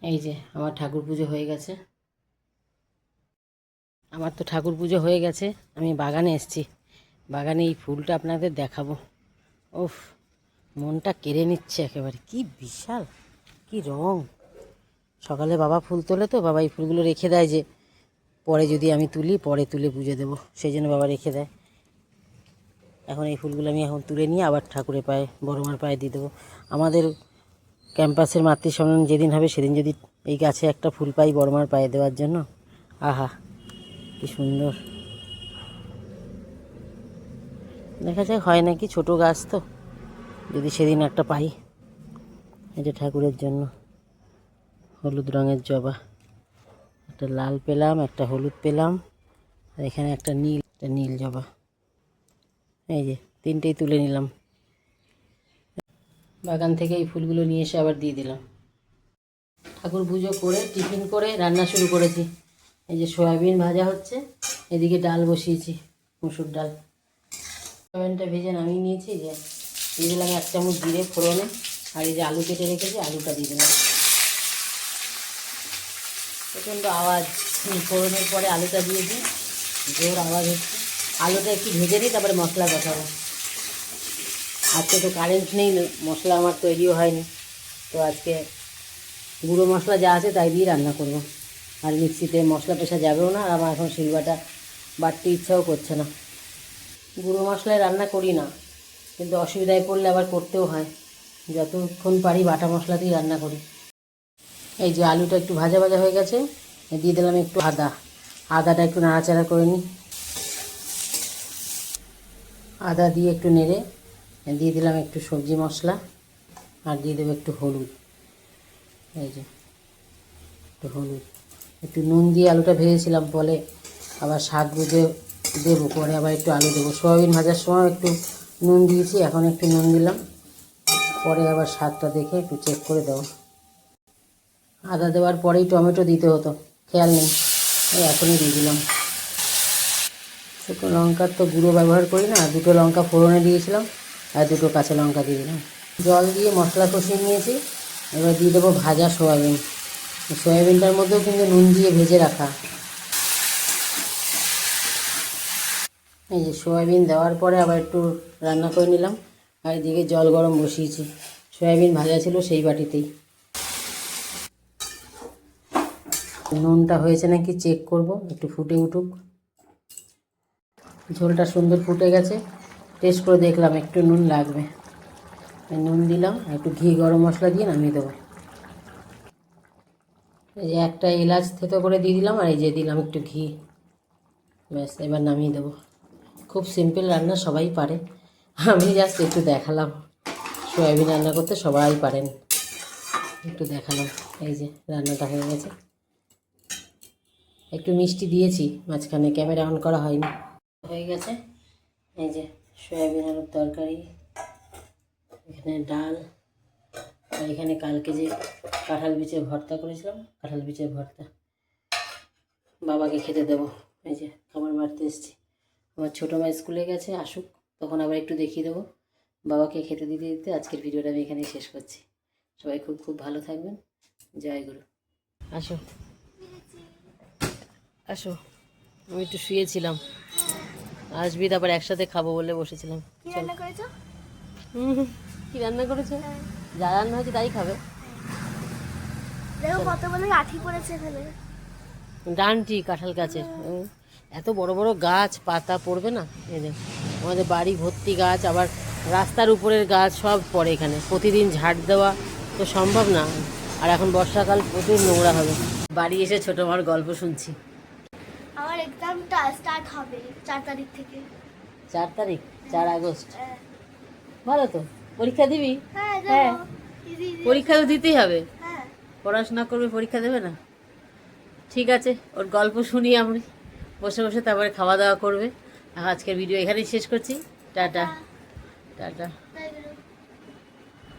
এই যে আমার ঠাকুর পুজো হয়ে গেছে। আমার তো ঠাকুর পুজো হয়ে গেছে। আমি বাগানে এসেছি, বাগানে এই ফুলটা আপনাদের দেখাবো। ওফ, মনটা কেড়ে নিচ্ছে একেবারে। কি বিশাল, কি রং। সকালে বাবা ফুল তোলে, তো বাবা এই ফুলগুলো রেখে দেয় যে পরে যদি আমি তুলি, পরে তুলে পুজো দেবো, সেই জন্য বাবা রেখে দেয়। এখন এই ফুলগুলো আমি এখন তুলে নিয়ে আবার ঠাকুরের পায়ে, বড় মার পায়ে দিয়ে দেবো। আমাদের ক্যাম্পাসের মাতৃ সম্মেলন যেদিন হবে সেদিন যদি এই গাছে একটা ফুল পাই বড় মার পায়ে দেওয়ার জন্য, আহা কি সুন্দর দেখা যায়। হয় নাকি, ছোট গাছ তো, যদি সেদিন একটা পাই। এটা ঠাকুরের জন্য হলুদ রঙের জবা, একটা লাল পেলাম, একটা হলুদ পেলাম, আর এখানে একটা নীল জবা। এই যে তিনটেই তুলে নিলাম বাগান থেকে। এই ফুলগুলো নিয়ে এসে আবার দিয়ে দিলাম। ঠাকুর পুজো করে টিফিন করে রান্না শুরু করেছি। এই যে সয়াবিন ভাজা হচ্ছে, এদিকে ডাল বসিয়েছি, মুসুর ডাল। সয়াবিনটা ভেজে নামিয়ে নিয়েছি। যে দিয়ে দিলাম 1 চামচ জিরে ফোড়নে, আর এই যে আলু কেটে রেখেছি আলুটা দিয়ে দিলাম। প্রচণ্ড আওয়াজ, ফোড়নের পরে আলুটা দিয়েছি, জোর আওয়াজ হচ্ছে। আলুটা একটু ভেজে দিই, তারপরে মশলা কষাবো। আজকে তো কারেন্ট নেই, মশলা আমার তৈরিও হয়নি, তো আজকে গুঁড়ো মশলা যা আছে তাই দিয়ে রান্না করব। আর মিক্সিতে মশলা পেশা যাবেও না, আর আমার এখন শিলবাটা বাটতে ইচ্ছাও করছে না। গুঁড়ো মশলায় রান্না করি না, কিন্তু অসুবিধায় পড়লে আবার করতেও হয়। যতক্ষণ পারি বাটা মশলাতেই রান্না করি। এই যে আলুটা একটু ভাজা ভাজা হয়ে গেছে, দিয়ে দিলাম একটু আদাটা একটু নাড়াচাড়া করে নিই। আদা দিয়ে একটু নেড়ে দিয়ে দিলাম একটু সবজি মশলা, আর দিয়ে দেবো একটু হলুদ। এই যে একটু হলুদ, একটু নুন দিয়ে আলুটা ভেজেছিলাম, বলে আবার স্বাদ বুঝে দেবো, পরে আবার একটু আলু দেবো। সয়াবিন ভাজার সময় একটু নুন দিয়েছি, এখন একটু নুন দিলাম, পরে আবার স্বাদটা দেখে একটু চেক করে দেবো। আদা দেওয়ার পরেই টমেটো দিতে হতো, খেয়াল নেই, এখনই দিয়ে দিলাম। শুকনো লঙ্কার তো গুঁড়ো ব্যবহার করি না, 2টো লঙ্কা ফোড়নে দিয়েছিলাম, আর 2টো কাঁচা লঙ্কা দিয়ে দিলাম। জল দিয়ে মশলা কষিয়ে নিয়েছি, এবার দিয়ে দেবো ভাজা সয়াবিন। সয়াবিনটার মধ্যেও কিন্তু নুন দিয়ে ভেজে রাখা। এই যে সয়াবিন দেওয়ার পরে আবার একটু রান্না করে নিলাম, আর এদিকে জল গরম বসিয়েছি। সয়াবিন ভাজা ছিল সেই বাটিতেই। নুনটা হয়েছে নাকি চেক করব, একটু ফুটে উঠুক। ঝোলটা সুন্দর ফুটে গেছে, টেস্ট করে দেখলাম একটু নুন লাগবে, নুন দিলাম, আর একটু ঘি গরম মশলা দিয়ে নামিয়ে দেবো। এই যে একটা এলাচ থেতো করে দিয়ে দিলাম, আর এই যে দিলাম একটু ঘি, ব্যাস এবার নামিয়ে দেবো। খুব সিম্পল রান্না, সবাই পারে, আমি জাস্ট একটু দেখালাম। সয়াবিন রান্না করতে সবাই পারেন, একটু দেখালাম। এই যে রান্নাটা হয়ে গেছে। একটু মিষ্টি দিয়েছি মাঝখানে, ক্যামেরা অন করা হয়নি। হয়ে গেছে। এই যে সয়াবিন আলুর তরকারি, এখানে ডাল, আর এখানে কালকে যে কাঁঠাল বিচের ভর্তা করেছিলাম, কাঁঠাল বিচের ভর্তা বাবাকে খেতে দেবো। এই যে খাবার বাড়তে এসেছি। আমার ছোটো মা স্কুলে গেছে, আসুক তখন আবার একটু দেখিয়ে দেবো। বাবাকে খেতে দিতে দিতে আজকের ভিডিওটা আমি এখানেই শেষ করছি। সবাই খুব খুব ভালো থাকবেন। জয় গুরু। আসো আসো, আমি একটু শুয়েছিলাম, আসবি তারপর একসাথে খাবো বলে বসেছিলাম। কি রান্না করেছো? যা রান্না হয়েছে তাই খাবে। দেখো কতগুলো লাঠি পড়েছে এখানে। ডানটি কাঁঠাল গাছের, এত বড় বড় গাছ, পাতা পড়বে না? এই যে আমাদের বাড়ি ভর্তি গাছ, আবার রাস্তার উপরের গাছ সব পড়ে এখানে। প্রতিদিন ঝাড় দেওয়া তো সম্ভব না, আর এখন বর্ষাকাল প্রচুর নোংরা হবে। বাড়ি এসে ছোটো মার গল্প শুনছি। আমার এক্সামটা স্টার্ট হবে 4 তারিখ থেকে। 4 তারিখ, 4 আগস্ট। ভালো তো, পরীক্ষা দিবি? হ্যাঁ হ্যাঁ, ইজি। পরীক্ষা তো দিতেই হবে, হ্যাঁ পড়াশোনা করবে, পরীক্ষা দেবে না? ঠিক আছে, ওর গল্প শুনি আমি বসে বসে, তারপরে খাওয়া দাওয়া করবে। আজকের ভিডিও এখানেই শেষ করছি। Tata tata.